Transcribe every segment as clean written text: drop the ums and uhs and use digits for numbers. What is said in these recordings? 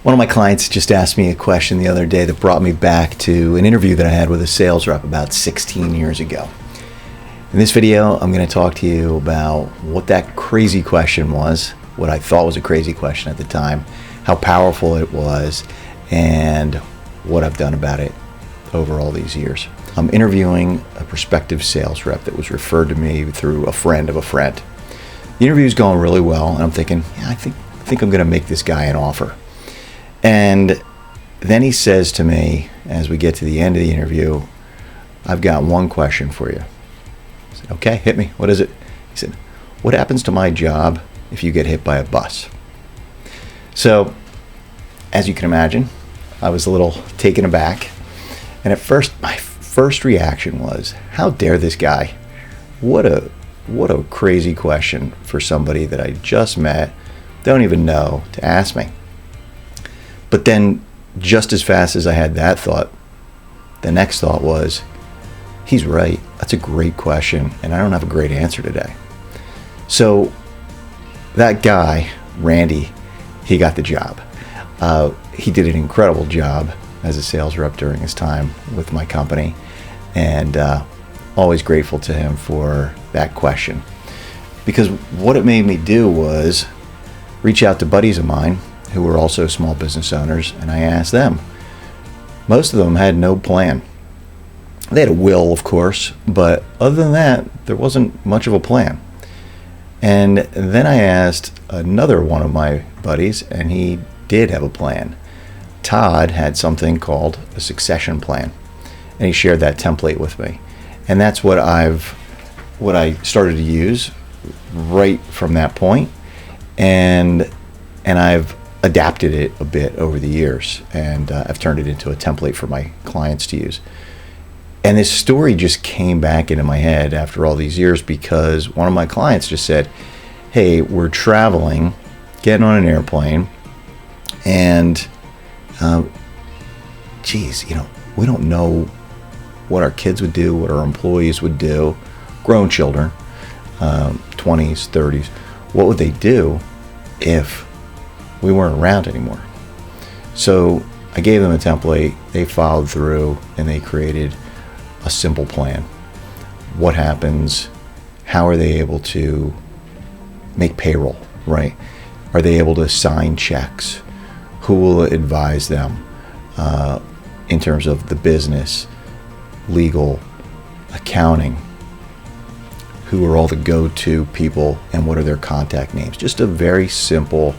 One of my clients just asked me a question the other day that brought me back to an interview that I had with a sales rep about 16 years ago. In this video, I'm going to talk to you about what that crazy question was, what I thought was a crazy question at the time, how powerful it was, and what I've done about it over all these years. I'm interviewing a prospective sales rep that was referred to me through a friend of a friend. The interview's going really well, and I'm thinking, I think I'm going to make this guy an offer. And then he says to me, as we get to the end of the interview, I've got one question for you. I said, okay, hit me. What is it? He said, what happens to my job if you get hit by a bus? So, as you can imagine, I was a little taken aback. And at first, my first reaction was, how dare this guy? What a crazy question for somebody that I just met, don't even know, to ask me. But then, just as fast as I had that thought, the next thought was, he's right. That's a great question, and I don't have a great answer today. So that guy, Randy, he got the job. He did an incredible job as a sales rep during his time with my company, and always grateful to him for that question. Because what it made me do was reach out to buddies of mine who were also small business owners, and I asked them. Most of them had no plan. They had a will, of course, but other than that, there wasn't much of a plan. And then I asked another one of my buddies, and he did have a plan. Todd had something called a succession plan, and he shared that template with me. And that's what I started to use right from that point, and I've adapted it a bit over the years, and I've turned it into a template for my clients to use. And this story just came back into my head after all these years because one of my clients just said, hey, we're traveling, getting on an airplane, and we don't know what our kids would do, what our employees would do, grown children, 20s, 30s, what would they do if we weren't around anymore? So I gave them a template, they followed through, and they created a simple plan. What happens? How are they able to make payroll, right? Are they able to sign checks? Who will advise them in terms of the business, legal, accounting? Who are all the go-to people, and what are their contact names? Just a very simple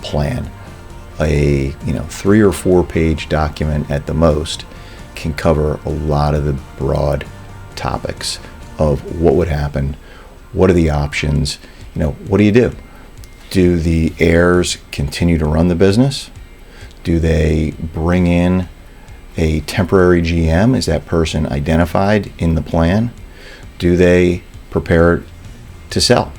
plan. A 3 or 4 page document at the most can cover a lot of the broad topics of what would happen, what are the options, what do you do? Do the heirs continue to run the business? Do they bring in a temporary GM? Is that person identified in the plan? Do they prepare to sell?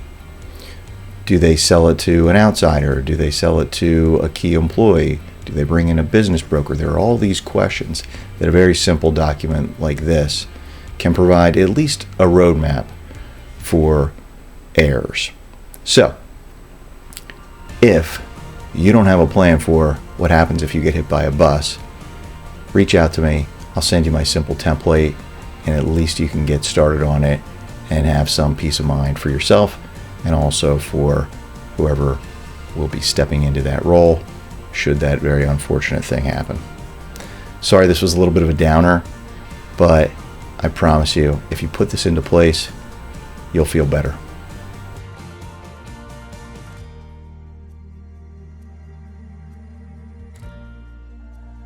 Do they sell it to an outsider? Do they sell it to a key employee? Do they bring in a business broker? There are all these questions that a very simple document like this can provide at least a roadmap for heirs. So, if you don't have a plan for what happens if you get hit by a bus, reach out to me. I'll send you my simple template, and at least you can get started on it and have some peace of mind for yourself and also for whoever will be stepping into that role should that very unfortunate thing happen. Sorry this was a little bit of a downer, but I promise you, if you put this into place, you'll feel better.